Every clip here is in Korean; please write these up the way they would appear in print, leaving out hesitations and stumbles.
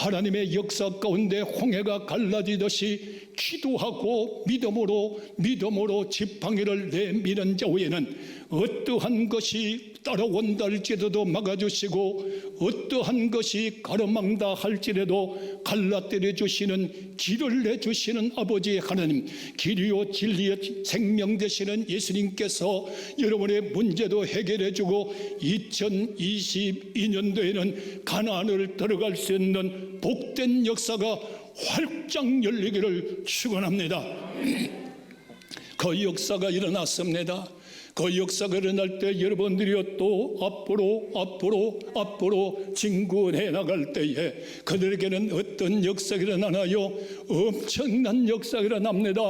하나님의 역사 가운데 홍해가 갈라지듯이 기도하고 믿음으로 지팡이를 내미는 자 외에는 어떠한 것이 따라온다 할지라도 막아주시고 어떠한 것이 가로막다 할지라도 갈라뜨려 주시는 길을 내주시는 아버지 하나님, 길이요 진리요 생명 되시는 예수님께서 여러분의 문제도 해결해 주고 2022년도에는 가나안을 들어갈 수 있는 복된 역사가 활짝 열리기를 축원합니다. 그 역사가 일어났습니다. 그 역사가 일어날 때 여러분들이 또 앞으로 진군해 나갈 때에 그들에게는 어떤 역사가 일어나나요? 엄청난 역사가 일어납니다.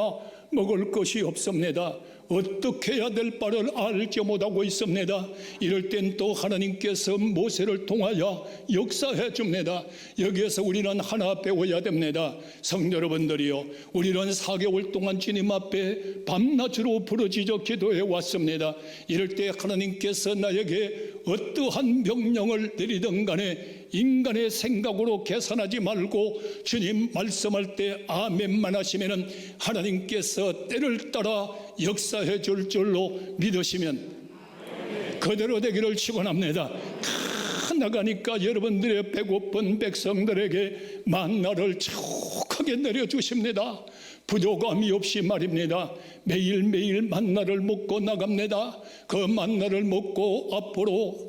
먹을 것이 없습니다. 어떻게 해야 될 바를 알지 못하고 있습니다. 이럴 땐 또 하나님께서 모세를 통하여 역사해 줍니다. 여기에서 우리는 하나 배워야 됩니다. 성도 여러분들이요, 우리는 4개월 동안 주님 앞에 밤낮으로 부르짖어 기도해 왔습니다. 이럴 때 하나님께서 나에게 어떠한 명령을 내리든 간에 인간의 생각으로 계산하지 말고 주님 말씀할 때 아멘만 하시면은 하나님께서 때를 따라 역사해 줄 줄로 믿으시면 그대로 되기를 축원합니다. 나가니까 여러분들의 배고픈 백성들에게 만나를 촉하게 내려주십니다. 부족함이 없이 말입니다. 매일매일 만나를 먹고 나갑니다. 그 만나를 먹고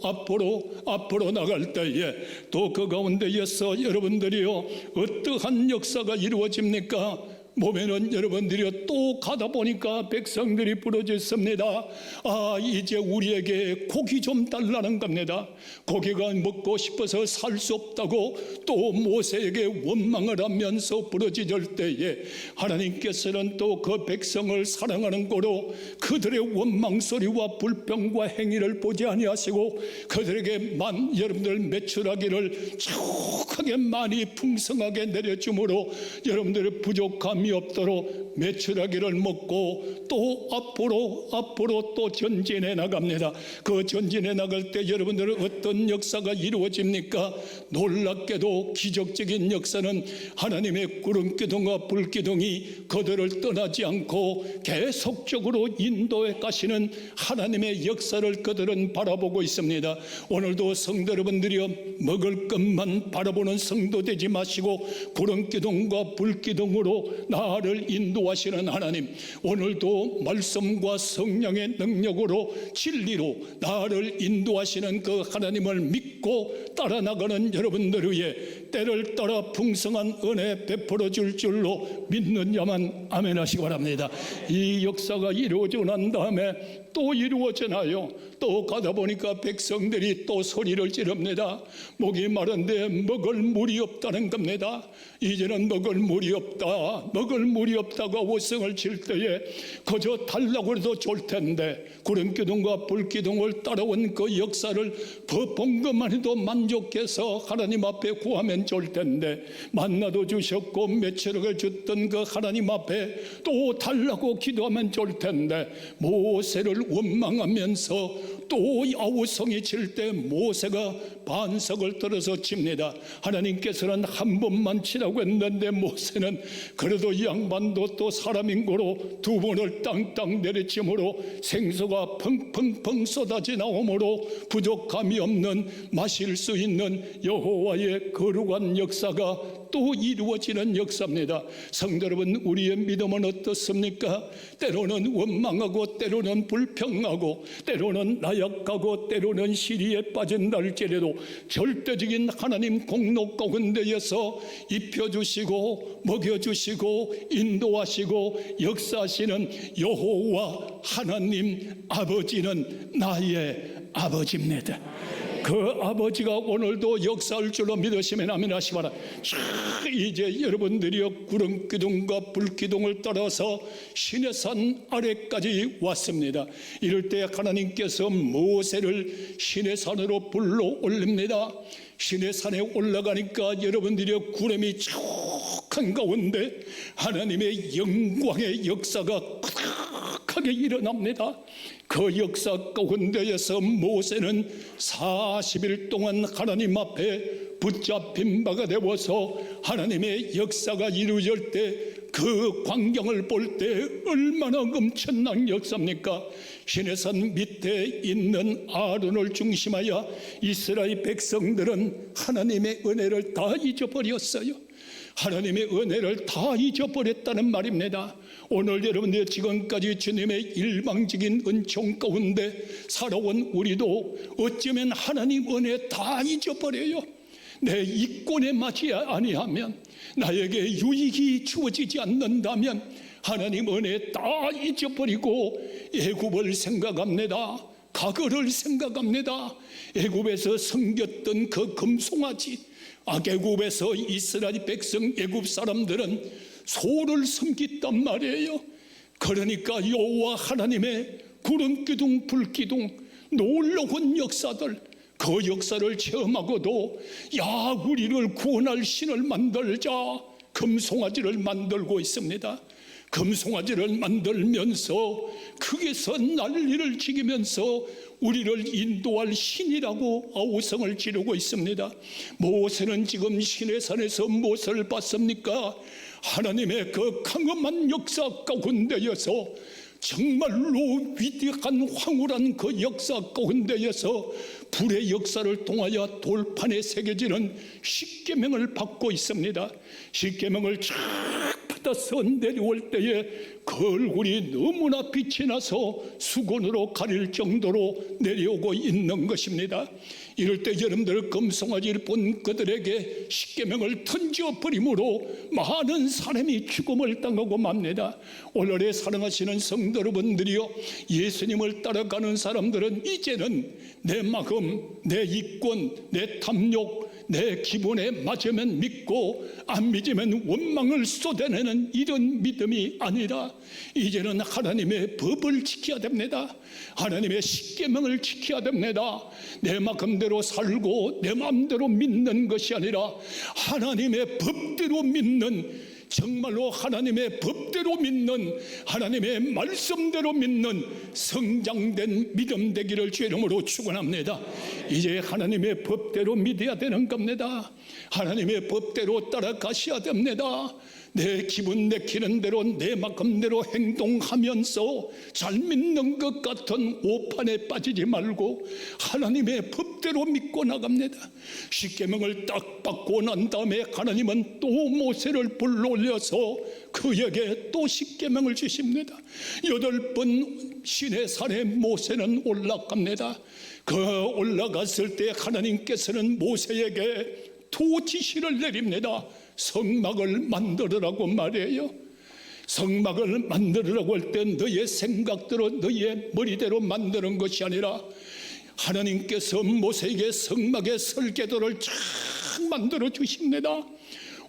앞으로 나갈 때에 또 그 가운데에서 여러분들이요 어떠한 역사가 이루어집니까? 몸에는 여러분들이 또 가다 보니까 백성들이 부러졌습니다. 이제 우리에게 고기 좀 달라는 겁니다. 고기가 먹고 싶어서 살 수 없다고 또 모세에게 원망을 하면서 부러질 때에 하나님께서는 또 그 백성을 사랑하는 거로 그들의 원망 소리와 불평과 행위를 보지 아니하시고 그들에게 여러분들 매출하기를 촉하게 많이 풍성하게 내려주므로 여러분들의 부족함이 없도록 매출하기를 먹고 또 앞으로 또 전진해 나갑니다. 그 전진해 나갈 때 여러분들은 어떤 역사가 이루어집니까? 놀랍게도 기적적인 역사는 하나님의 구름기둥과 불기둥이 그들을 떠나지 않고 계속적으로 인도해 가시는 하나님의 역사를 그들은 바라보고 있습니다. 오늘도 성도 여러분들이여 먹을 것만 바라보는 성도 되지 마시고 구름기둥과 불기둥으로 나를 인도하시는 하나님, 오늘도 말씀과 성령의 능력으로 진리로 나를 인도하시는 그 하나님을 믿고 따라 나가는 여러분들 위해 때를 따라 풍성한 은혜 베풀어 줄 줄로 믿는 자만 아멘 하시기 바랍니다. 이 역사가 이루어지고 난 다음에 또 이루어지나요? 또 가다 보니까 백성들이 또 소리를 지릅니다. 목이 마른데 먹을 물이 없다는 겁니다. 이제는 먹을 물이 없다고 오성을 칠 때에 그저 달라고 해도 좋을 텐데 구름기둥과 불기둥을 따라온 그 역사를 본 것만 해도 만족해서 하나님 앞에 구하면 좋을 텐데 만나도 주셨고 매출을 줬던 그 하나님 앞에 또 달라고 기도하면 좋을 텐데 모세를 원망하면서 또 아우성이 칠 때 모세가 반석을 들어서 칩니다. 하나님께서는 한 번만 치라고 했는데 모세는 그래도 이 양반도 또 사람인 거로 두 번을 땅땅 내리침으로 생수가 펑펑펑 쏟아져 나오므로 부족함이 없는 마실 수 있는 여호와의 거룩한 역사가 또 이루어지는 역사입니다. 성도 여러분, 우리의 믿음은 어떻습니까? 때로는 원망하고 때로는 불평하고 때로는 나약하고 때로는 시리에 빠진다 할지라도 절대적인 하나님 공로 가운데에서 입혀주시고 먹여주시고 인도하시고 역사하시는 여호와 하나님 아버지는 나의 아버지입니다. 그 아버지가 오늘도 역사할 줄로 믿으시면 아멘 하시기 바랍니다. 이제 여러분들이 구름기둥과 불기둥을 따라서 시내산 아래까지 왔습니다. 이럴 때 하나님께서 모세를 시내산으로 불러 올립니다. 시내산에 올라가니까 여러분들이 구름이 촉한 가운데 하나님의 영광의 역사가 크게 일어납니다. 그 역사 가운데에서 모세는 40일 동안 하나님 앞에 붙잡힌 바가 되어서 하나님의 역사가 이루어질 때 그 광경을 볼 때 얼마나 엄청난 역사입니까? 시내산 밑에 있는 아론을 중심하여 이스라엘 백성들은 하나님의 은혜를 다 잊어버렸어요. 하나님의 은혜를 다 잊어버렸다는 말입니다. 오늘 여러분들 지금까지 주님의 일방적인 은총 가운데 살아온 우리도 어쩌면 하나님 은혜 다 잊어버려요. 내 이권에 맞지 아니하면, 나에게 유익이 주어지지 않는다면 하나님 은혜 다 잊어버리고 애굽을 생각합니다. 과거를 생각합니다. 애굽에서 섬겼던 그 금송아지, 애굽에서 이스라엘 백성 애굽 사람들은 소를 섬겼단 말이에요. 그러니까 여호와 하나님의 구름기둥 불기둥 놀라운 역사들, 그 역사를 체험하고도 야 우리를 구원할 신을 만들자 금송아지를 만들고 있습니다. 금송아지를 만들면서 거기서 난리를 지기면서 우리를 인도할 신이라고 아우성을 지르고 있습니다. 모세는 지금 시내산에서 무엇을 봤습니까? 하나님의 그 강엄한 역사 가운데여서 정말로 위대한 황홀한 그 역사 가운데에서 불의 역사를 통하여 돌판에 새겨지는 십계명을 받고 있습니다. 십계명을 쫙 받아서 내려올 때에 그 얼굴이 너무나 빛이 나서 수건으로 가릴 정도로 내려오고 있는 것입니다. 이럴 때 여러분들 금송아지를 본 그들에게 십계명을 던져버림으로 많은 사람이 죽음을 당하고 맙니다. 오늘의 사랑하시는 성도 여러분들이요, 예수님을 따라가는 사람들은 이제는 내 마음, 내 이권, 내 탐욕, 내 기분에 맞으면 믿고 안 믿으면 원망을 쏟아내는 이런 믿음이 아니라 이제는 하나님의 법을 지켜야 됩니다. 하나님의 십계명을 지켜야 됩니다. 내 마음대로 살고 내 마음대로 믿는 것이 아니라 하나님의 법대로 믿는, 정말로 하나님의 법대로 믿는, 하나님의 말씀대로 믿는 성장된 믿음 되기를 주 이름으로 축원합니다. 이제 하나님의 법대로 믿어야 되는 겁니다. 하나님의 법대로 따라가셔야 됩니다. 내 기분 내키는 대로 내 마음대로 행동하면서 잘 믿는 것 같은 오판에 빠지지 말고 하나님의 법대로 믿고 나갑니다. 십계명을 딱 받고 난 다음에 하나님은 또 모세를 불러올려서 그에게 또 십계명을 주십니다. 8번 시내산에 모세는 올라갑니다. 그 올라갔을 때 하나님께서는 모세에게 두 지시를 내립니다. 성막을 만들으라고 말해요. 성막을 만들으라고 할 때 너의 생각대로 너의 머리대로 만드는 것이 아니라 하나님께서 모세에게 성막의 설계도를 쫙 만들어 주십니다.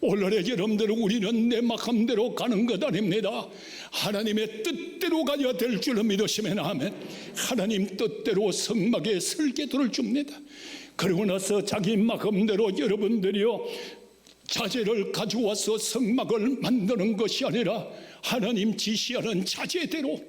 오늘의 여러분들은 우리는 내 마음대로 가는 것 아닙니다. 하나님의 뜻대로 가야 될 줄로 믿으시면 아멘. 하나님 뜻대로 성막의 설계도를 줍니다. 그러고 나서 자기 마음대로 여러분들이요 자재를 가져와서 성막을 만드는 것이 아니라 하나님 지시하는 자재대로,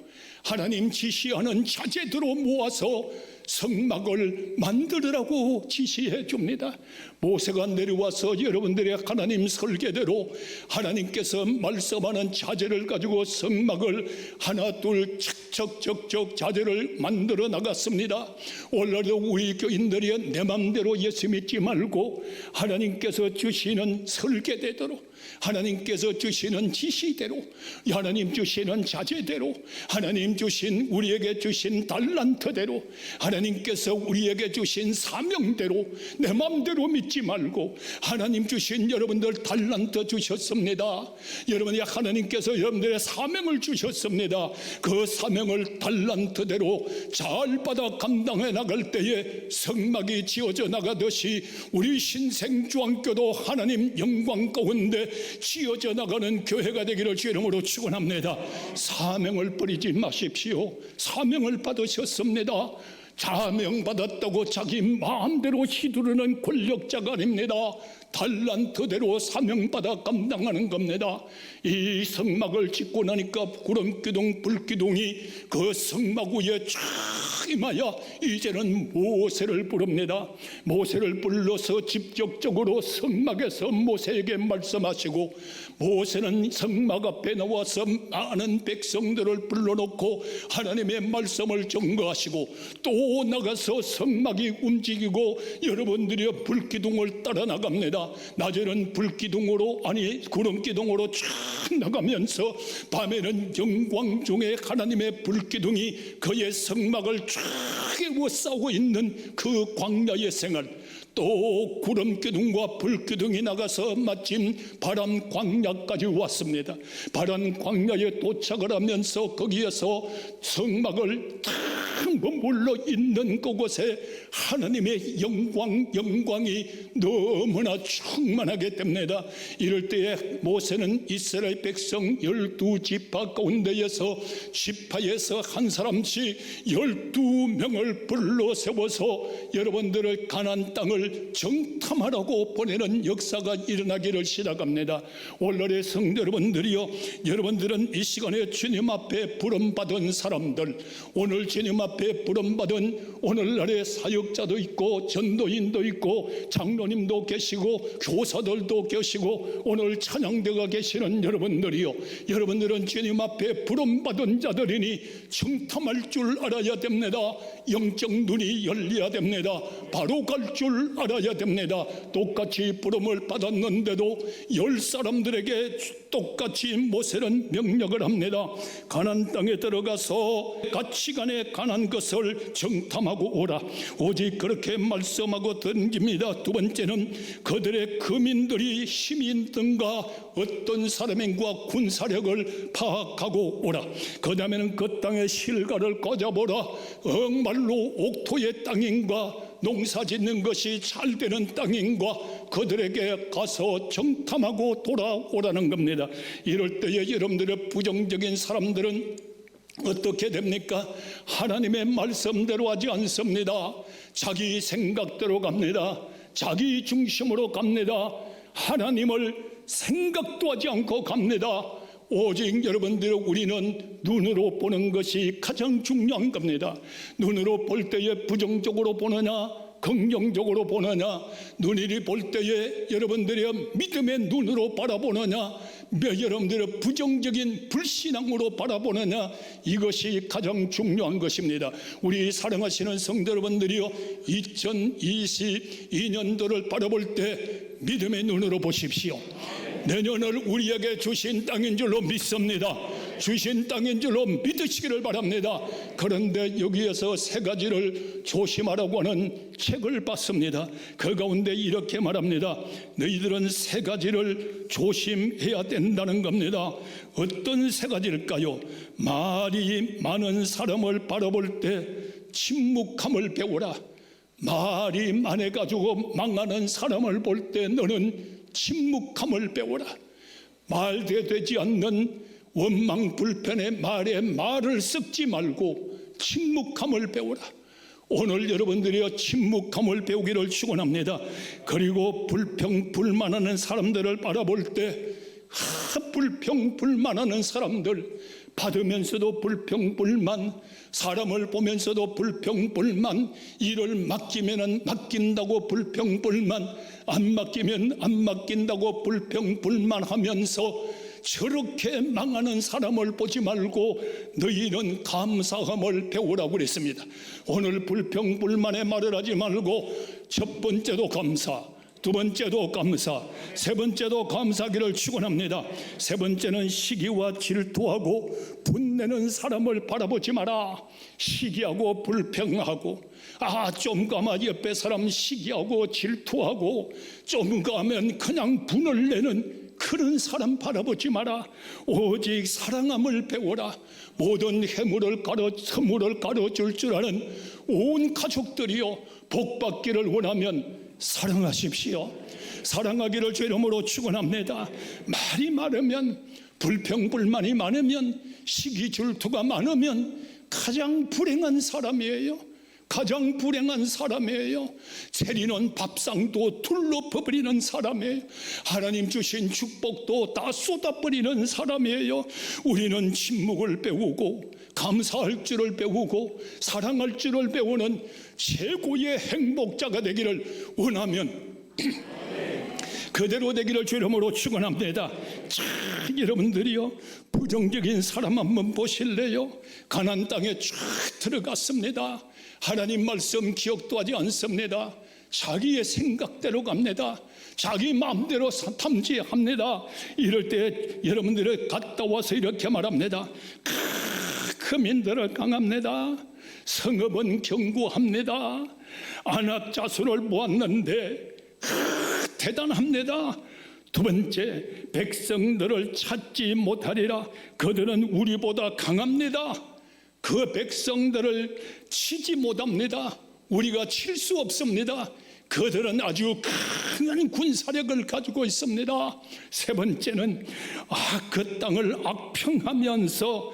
하나님 지시하는 자재대로 모아서 성막을 만들으라고 지시해 줍니다. 모세가 내려와서 여러분들의 하나님 설계대로 하나님께서 말씀하는 자재를 가지고 성막을 하나 둘 척척척척 자재를 만들어 나갔습니다. 오늘도 우리 교인들이 내 맘대로 예수 믿지 말고 하나님께서 주시는 설계대로, 하나님께서 주시는 지시대로, 하나님 주시는 자재대로, 하나님 주신 우리에게 주신 달란트대로, 하나님께서 우리에게 주신 사명대로 내 마음대로 믿지 말고 하나님 주신 여러분들 달란트 주셨습니다. 여러분이 하나님께서 여러분들의 사명을 주셨습니다. 그 사명을 달란트대로 잘 받아 감당해 나갈 때에 성막이 지어져 나가듯이 우리 신생주안교도 하나님 영광 가운데 지어져 나가는 교회가 되기를 주 이름으로 축원합니다. 사명을 버리지 마십시오. 사명을 받으셨습니다. 자명받았다고 자기 마음대로 휘두르는 권력자가 아닙니다. 달란트대로 사명받아 감당하는 겁니다. 이 성막을 짓고 나니까 구름기둥 불기둥이 그 성막 위에 쫙 임하여 이제는 모세를 부릅니다. 모세를 불러서 직접적으로 성막에서 모세에게 말씀하시고, 모세는 성막 앞에 나와서 많은 백성들을 불러놓고 하나님의 말씀을 증거하시고, 또 나가서 성막이 움직이고 여러분들이 불기둥을 따라 나갑니다. 낮에는 불기둥으로, 아니 구름기둥으로 쫙 나가면서 밤에는 영광 중에 하나님의 불기둥이 그의 성막을 쫙 에워싸고 있는 그 광야의 생활, 또 구름기둥과 불기둥이 나가서 마침 바람 광야까지 왔습니다. 바람 광야에 도착을 하면서 거기에서 성막을 탁 머물러 있는 그곳에 하나님의 영광이 너무나 충만하게 됩니다. 이럴 때에 모세는 이스라엘 백성 12지파 가운데에서 지파에서 한 사람씩 12명을 불러 세워서 여러분들을 가나안 땅을 정탐하라고 보내는 역사가 일어나기를 시작합니다. 오늘의 성도 여러분들이요, 여러분들은 이 시간에 주님 앞에 부름받은 사람들, 오늘 주님 앞에 부름받은 오늘날의 사역자도 있고 전도인도 있고 장로님도 계시고 교사들도 계시고 오늘 찬양대가 계시는 여러분들이요, 여러분들은 주님 앞에 부름받은 자들이니 정탐할 줄 알아야 됩니다. 영적 눈이 열려야 됩니다. 바로 갈 줄 알아야 됩니다. 똑같이 부름을 받았는데도 10사람들에게 똑같이 모세는 명령을 합니다. 가나안 땅에 들어가서 가치관에 관한 것을 정탐하고 오라. 오직 그렇게 말씀하고 던집니다. 두 번째는 그들의 거민들이 힘이 있든가 어떤 사람인가 군사력을 파악하고 오라. 그 다음에는 그 땅의 실과를 꺼져보라. 정말로 옥토의 땅인가 농사 짓는 것이 잘 되는 땅인가 그들에게 가서 정탐하고 돌아오라는 겁니다. 이럴 때에 여러분들의 부정적인 사람들은 어떻게 됩니까? 하나님의 말씀대로 하지 않습니다. 자기 생각대로 갑니다. 자기 중심으로 갑니다. 하나님을 생각도 하지 않고 갑니다. 오직 여러분들, 우리는 눈으로 보는 것이 가장 중요한 겁니다. 눈으로 볼 때에 부정적으로 보느냐 긍정적으로 보느냐, 눈이 볼 때에 여러분들의 믿음의 눈으로 바라보느냐, 여러분들의 부정적인 불신앙으로 바라보느냐, 이것이 가장 중요한 것입니다. 우리 사랑하시는 성도 여러분들이요, 2022년도를 바라볼 때 믿음의 눈으로 보십시오. 내년을 우리에게 주신 땅인 줄로 믿습니다. 주신 땅인 줄로 믿으시기를 바랍니다. 그런데 여기에서 세 가지를 조심하라고 하는 책을 봤습니다. 그 가운데 이렇게 말합니다. 너희들은 세 가지를 조심해야 된다는 겁니다. 어떤 세 가지일까요? 말이 많은 사람을 바라볼 때 침묵함을 배우라. 말이 많아가지고 망하는 사람을 볼 때 너는 침묵함을 배워라. 말되지 않는 원망 불편의 말에 말을 섞지 말고 침묵함을 배워라. 오늘 여러분들이 침묵함을 배우기를 축원합니다. 그리고 불평불만하는 사람들을 바라볼 때 불평불만하는 사람들, 받으면서도 불평불만, 사람을 보면서도 불평불만, 일을 맡기면 맡긴다고 불평불만, 안 맡기면 안 맡긴다고 불평불만하면서 저렇게 망하는 사람을 보지 말고 너희는 감사함을 배우라고 그랬습니다. 오늘 불평불만의 말을 하지 말고 첫 번째도 감사, 두 번째도 감사, 세 번째도 감사하기를 축원합니다. 세 번째는 시기와 질투하고 분내는 사람을 바라보지 마라. 시기하고 불평하고, 좀 가면 옆에 사람 시기하고 질투하고, 좀 가면 그냥 분을 내는 그런 사람 바라보지 마라. 오직 사랑함을 배워라. 모든 선물을 가려줄 줄 아는 온 가족들이요, 복받기를 원하면 사랑하십시오. 사랑하기를 주 이름으로 축원합니다. 말이 많으면, 불평불만이 많으면, 시기 질투가 많으면 가장 불행한 사람이에요. 가장 불행한 사람이에요. 세리는 밥상도 둘러버리는 사람이에요. 하나님 주신 축복도 다 쏟아버리는 사람이에요. 우리는 침묵을 배우고 감사할 줄을 배우고 사랑할 줄을 배우는 최고의 행복자가 되기를 원하면 그대로 되기를 주 이름으로 축원합니다. 자, 여러분들이요, 부정적인 사람 한번 보실래요? 가나안 땅에 쫙 들어갔습니다. 하나님 말씀 기억도 하지 않습니다. 자기의 생각대로 갑니다. 자기 마음대로 탐지합니다. 이럴 때 여러분들이 갔다 와서 이렇게 말합니다. 크민들을 강합니다. 성읍은 견고합니다. 안압 자수를 모았는데 대단합니다. 두 번째, 백성들을 찾지 못하리라. 그들은 우리보다 강합니다. 그 백성들을 치지 못합니다. 우리가 칠 수 없습니다. 그들은 아주 강한 군사력을 가지고 있습니다. 세 번째는 그 땅을 악평하면서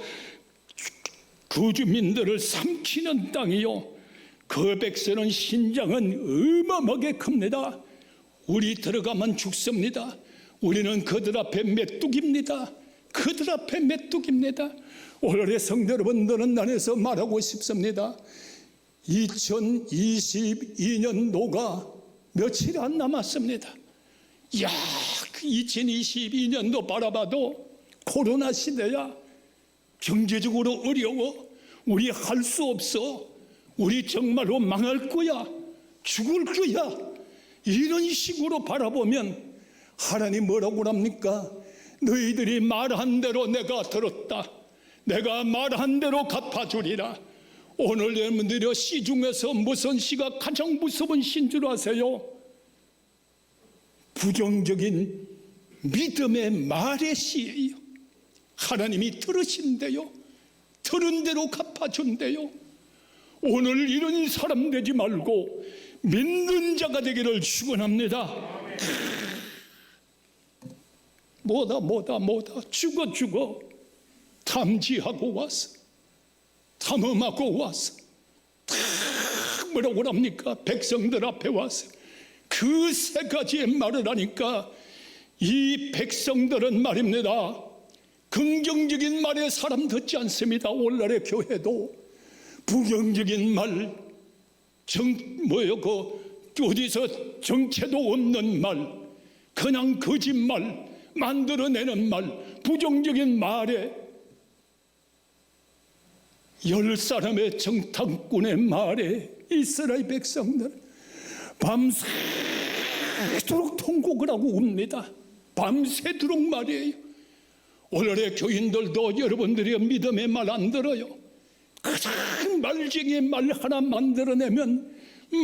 그 주민들을 삼키는 땅이요, 그 백성은 신장은 어마어마하게 큽니다. 우리 들어가면 죽습니다. 우리는 그들 앞에 메뚜기입니다. 그들 앞에 메뚜기입니다. 오늘의 성도 여러분들은 안에서 말하고 싶습니다. 2022년도가 며칠 안 남았습니다. 야, 2022년도 바라봐도 코로나 시대야. 경제적으로 어려워. 우리 할 수 없어. 우리 정말로 망할 거야. 죽을 거야. 이런 식으로 바라보면 하나님 뭐라고 합니까? 너희들이 말한 대로 내가 들었다. 내가 말한 대로 갚아주리라. 오늘 여러분들이 시 중에서 무슨 시가 가장 무서운 시인 줄 아세요? 부정적인 믿음의 말의 시예요. 하나님이 들으신대요. 들은 대로 갚아준대요. 오늘 이런 사람 되지 말고 믿는 자가 되기를 축원합니다. 뭐다 죽어 탐지하고 와서 탐험하고 와서 뭐라고 합니까? 백성들 앞에 와서 그 세 가지의 말을 하니까 이 백성들은 말입니다, 긍정적인 말에 사람 듣지 않습니다. 오늘날의 교회도 부정적인 말, 어디서 정체도 없는 말, 그냥 거짓말, 만들어내는 말, 부정적인 말에 10사람의 정탐꾼의 말에 이스라엘 백성들 밤새도록 통곡을 하고 웁니다. 밤새도록 말이에요. 오늘의 교인들도 여러분들이 믿음의 말 안 들어요. 가장 말쟁이 말 하나 만들어내면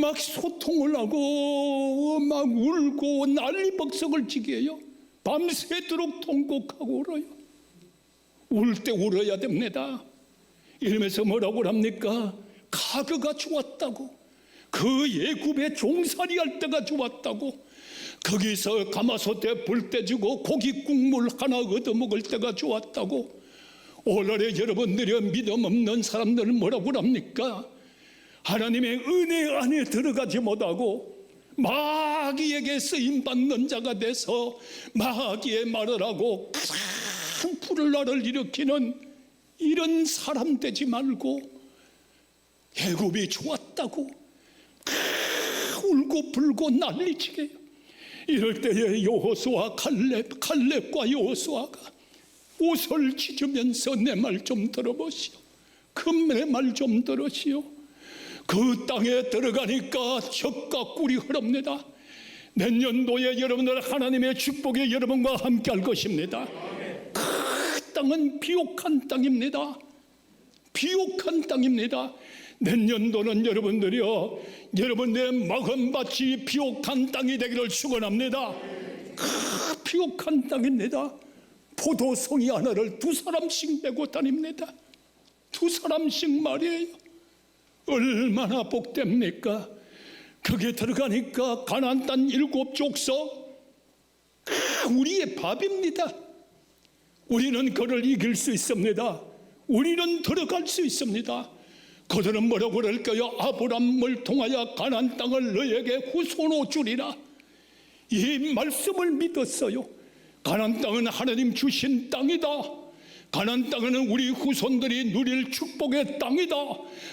막 소통을 하고 막 울고 난리벅석을 지게 해요. 밤새도록 통곡하고 울어요. 울 때 울어야 됩니다. 이러면서 뭐라고 합니까? 가그가 좋았다고, 그 예굽에 종살이할 때가 좋았다고, 거기서 가마솥에 불 떼주고 고기 국물 하나 얻어먹을 때가 좋았다고. 오늘의 여러분들이 믿음 없는 사람들은 뭐라고 합니까? 하나님의 은혜 안에 들어가지 못하고 마귀에게 쓰임받는 자가 돼서 마귀의 말을 하고 큰 풀을 일으키는 이런 사람 되지 말고, 애굽이 좋았다고 울고 불고 난리치게 해요. 이럴 때에 여호수아 칼렙과 여호수아가 옷을 찢으면서 내 말 좀 들어보시오. 내 말 좀 들으시오. 그 땅에 들어가니까 젖과 꿀이 흐릅니다. 내년도에 여러분들 하나님의 축복이 여러분과 함께 할 것입니다. 그 땅은 비옥한 땅입니다. 비옥한 땅입니다. 내년도는 여러분들이요, 여러분의 먹은밭이 비옥한 땅이 되기를 축원합니다. 비옥한 땅입니다. 포도송이 하나를 2사람씩 메고 다닙니다. 2사람씩 말이에요. 얼마나 복됩니까? 거기에 들어가니까 가나안 땅 7족속 우리의 밥입니다. 우리는 그를 이길 수 있습니다. 우리는 들어갈 수 있습니다. 그들은 뭐라고 그럴까요? 아브람을 통하여 가나안 땅을 너에게 후손으로 주리라. 이 말씀을 믿었어요. 가나안 땅은 하나님 주신 땅이다. 가나안 땅은 우리 후손들이 누릴 축복의 땅이다.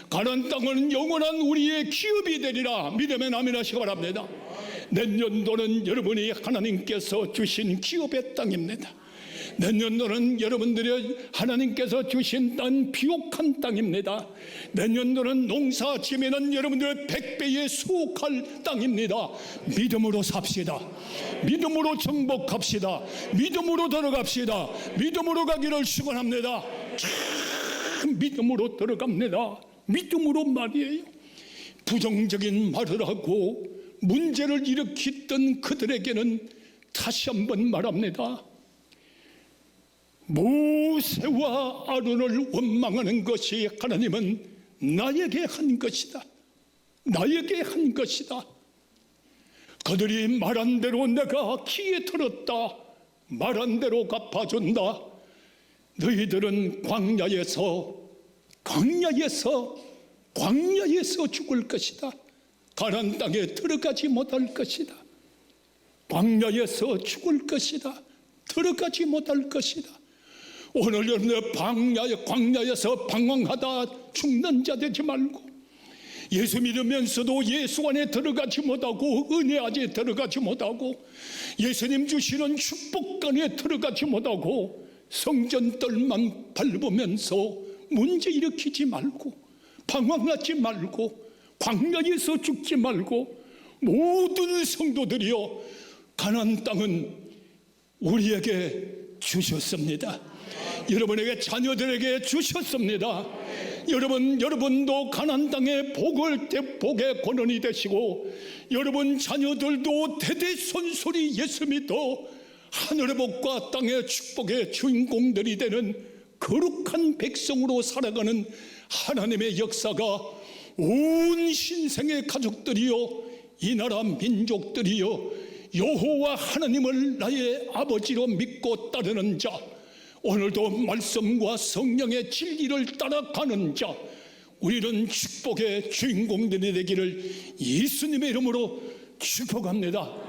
가나안 땅은 영원한 우리의 기업이 되리라. 믿으면 아멘하시기 바랍니다. 내년도는 여러분이 하나님께서 주신 기업의 땅입니다. 내년도는 여러분들이 하나님께서 주신 땅, 비옥한 땅입니다. 내년도는 농사 지면은 여러분들의 100배의 수확할 땅입니다. 믿음으로 삽시다. 믿음으로 정복합시다. 믿음으로 들어갑시다. 믿음으로 가기를 축원합니다. 참 믿음으로 들어갑니다. 믿음으로 말이에요. 부정적인 말을 하고 문제를 일으켰던 그들에게는 다시 한번 말합니다. 모세와 아론을 원망하는 것이 하나님은 나에게 한 것이다. 나에게 한 것이다. 그들이 말한 대로 내가 귀에 들었다. 말한 대로 갚아준다. 너희들은 광야에서 죽을 것이다. 가나안 땅에 들어가지 못할 것이다. 광야에서 죽을 것이다. 들어가지 못할 것이다. 오늘 여러분들 광야에서 방황하다 죽는 자 되지 말고, 예수 믿으면서도 예수 안에 들어가지 못하고 은혜 안에 들어가지 못하고 예수님 주시는 축복 안에 들어가지 못하고 성전뜰만 밟으면서 문제 일으키지 말고 방황하지 말고 광야에서 죽지 말고, 모든 성도들이여, 가나안 땅은 우리에게 주셨습니다. 여러분에게, 자녀들에게 주셨습니다. 여러분도 가나안 땅의 복의 권원이 되시고, 여러분 자녀들도 대대손손이 예수 믿어 하늘의 복과 땅의 축복의 주인공들이 되는 거룩한 백성으로 살아가는 하나님의 역사가 온 신생의 가족들이요, 이 나라 민족들이요, 여호와 하나님을 나의 아버지로 믿고 따르는 자, 오늘도 말씀과 성령의 진리를 따라가는 자, 우리는 축복의 주인공들이 되기를 예수님의 이름으로 축복합니다.